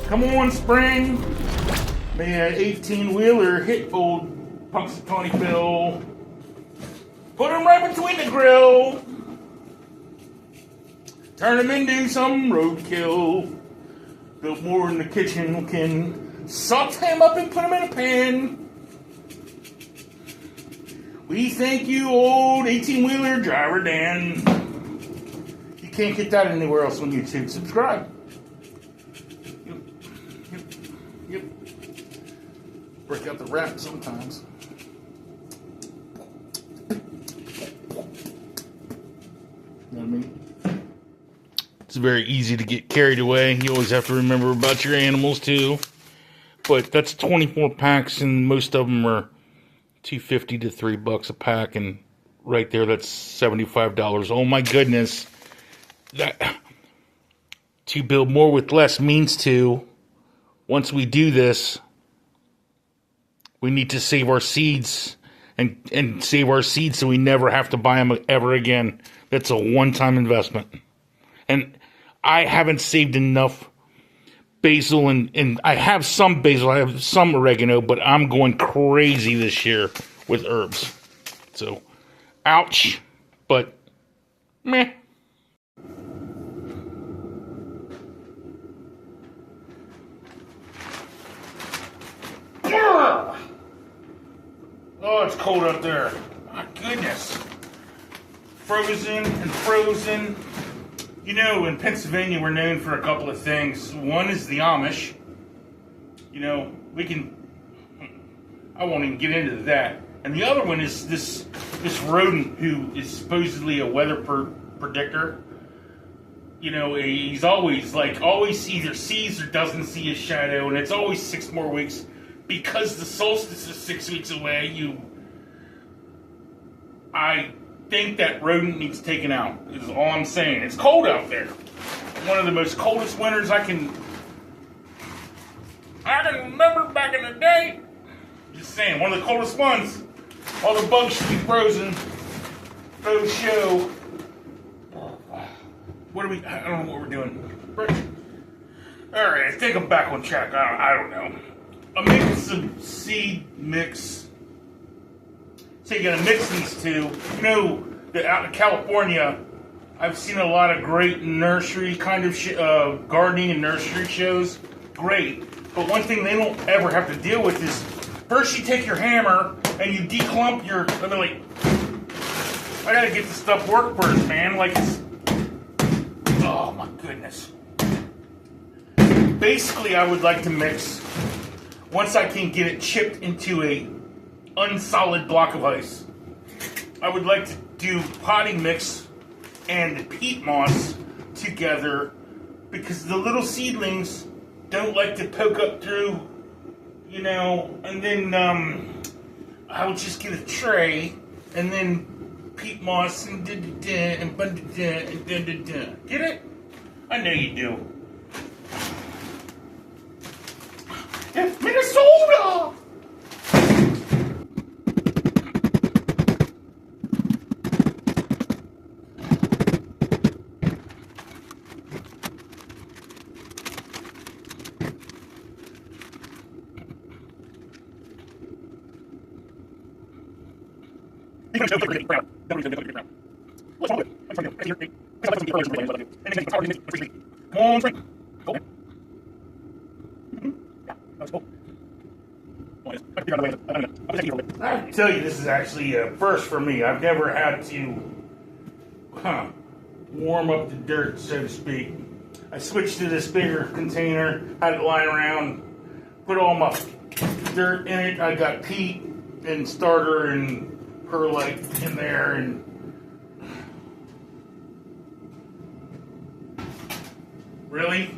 Come on, spring. May an 18-wheeler hit old Punxsutawney Phil. Put him right between the grill. Turn him into some roadkill. Built more in the kitchen can saute him up and put him in a pan. We thank you, old 18-wheeler driver Dan. You can't get that anywhere else on YouTube. Subscribe. Yep. Break out the rap sometimes. You know what I mean? It's very easy to get carried away. You always have to remember about your animals too. But that's 24 packs, and most of them are $2.50 to $3 a pack, and right there, that's $75. Oh my goodness! That to build more with less means to. Once we do this, we need to save our seeds and save our seeds so we never have to buy them ever again. That's a one-time investment. And I haven't saved enough basil, and I have some basil, I have some oregano, but I'm going crazy this year with herbs. So, ouch, but meh. Oh, it's cold up there. My goodness. Frozen and frozen. You know, in Pennsylvania, we're known for a couple of things. One is the Amish. You know, I won't even get into that. And the other one is this rodent who is supposedly a weather predictor. You know, he's always either sees or doesn't see his shadow, and it's always 6 more weeks. Because the solstice is 6 weeks away, I think that rodent needs taken out, is all I'm saying. It's cold out there. One of the most coldest winters I can remember back in the day. Just saying, one of the coldest ones. All the bugs should be frozen. Faux show. I don't know what we're doing. Alright, I think I'm back on track. I don't know. I'm making some seed mix. So you're gonna mix these two. You know that out in California, I've seen a lot of great nursery kind of gardening and nursery shows. Great, but one thing they don't ever have to deal with is first you take your hammer and you declump your. I gotta get this stuff work first, man. Oh my goodness. Basically, I would like to mix. Once I can get it chipped into a unsolid block of ice, I would like to do potting mix and peat moss together, because the little seedlings don't like to poke up through, you know, and then I would just get a tray and then peat moss and Get it? I know you do. Minnesota! Come on, Frank. Go. I have to tell you, this is actually a first for me. I've never had to warm up the dirt, so to speak. I switched to this bigger container, had it lying around, put all my dirt in it. I got peat and starter and perlite in there, and really?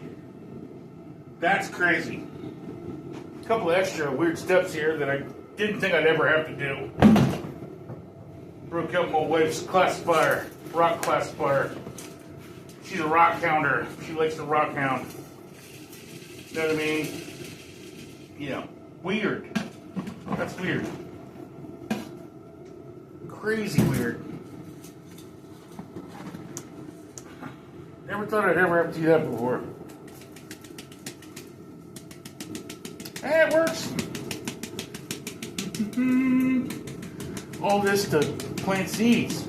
That's crazy. A couple of extra weird steps here that I didn't think I'd ever have to do. Broke up my wife's classifier, rock classifier. She's a rock hound. She likes to rock hound. You know what I mean? You know, weird. That's weird. Crazy weird. Never thought I'd ever have to do that before. Hey, it works. All this to plant seeds.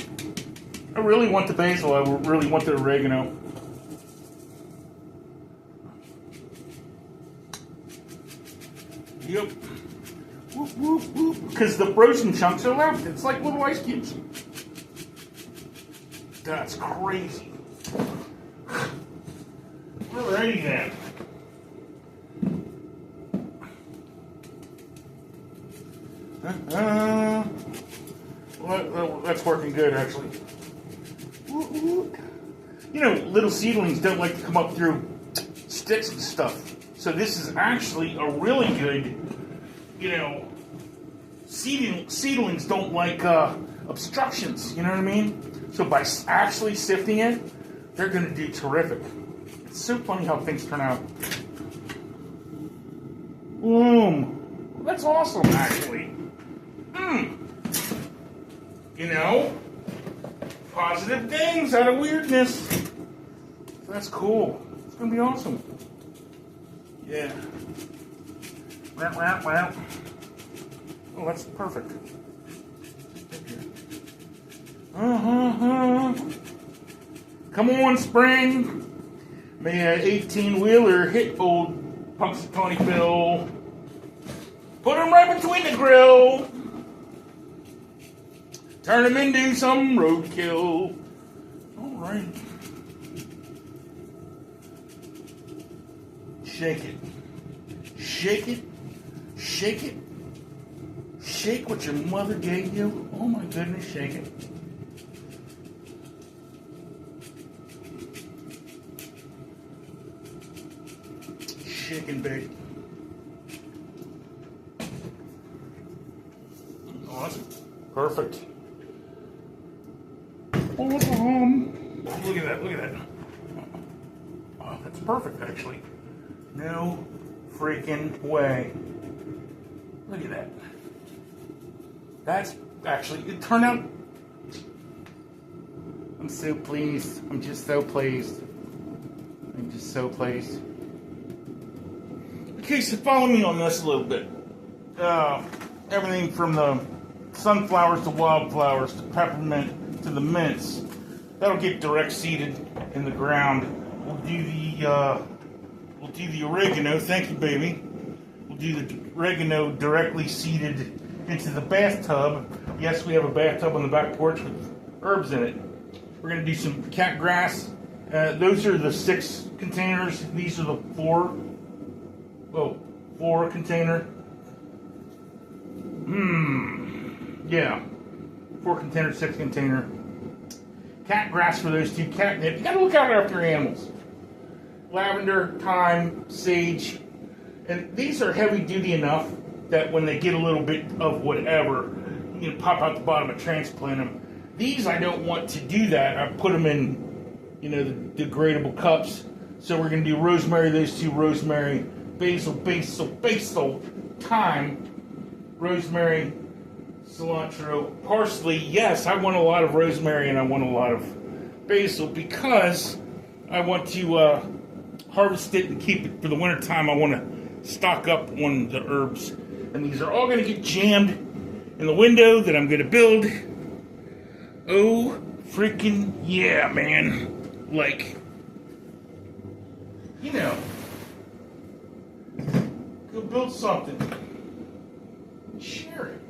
I really want the basil. I really want the oregano. Yep. Whoop, whoop, whoop. Because the frozen chunks are left. It's like little ice cubes. That's crazy. Alrighty then. Well, that's working good, actually. You know, little seedlings don't like to come up through sticks and stuff. So this is actually a really good, you know, seedlings don't like obstructions, you know what I mean? So by actually sifting it, they're going to do terrific. It's so funny how things turn out. Boom. That's awesome, actually. You know, positive things out of weirdness. That's cool. It's going to be awesome. Yeah. Wow. Oh, that's perfect. Come on, spring. May an 18-wheeler hit old Punxsutawney Phil. Put him right between the grill. Turn him into some roadkill. All right. Shake it. Shake it. Shake it. Shake what your mother gave you. Oh my goodness, shake it. Shake and bake. Awesome. Perfect. Look at that, look at that. Oh, that's perfect, actually. No freaking way. Look at that. That's actually, it turned out. I'm so pleased. I'm just so pleased. I'm just so pleased. Okay, so follow me on this a little bit. Everything from the sunflowers to wildflowers to peppermint to the mints. That'll get direct seeded in the ground. We'll do the oregano. Thank you, baby. We'll do the oregano directly seeded into the bathtub. Yes, we have a bathtub on the back porch with herbs in it. We're going to do some cat grass. Those are the 6 containers. These are the 4 container. Yeah. 4 container, 6 container. Cat grass for those 2. Catnip. You gotta look out after your animals. Lavender, thyme, sage. And these are heavy duty enough that when they get a little bit of whatever, you can pop out the bottom and transplant them. These, I don't want to do that. I put them in, you know, the degradable cups. So we're going to do rosemary, those 2, rosemary, basil, thyme, rosemary, cilantro, parsley. Yes, I want a lot of rosemary and I want a lot of basil because I want to harvest it and keep it for the winter time. I want to stock up on the herbs. And these are all going to get jammed in the window that I'm going to build. Oh, freaking yeah, man. Like, you know, go build something. Share it.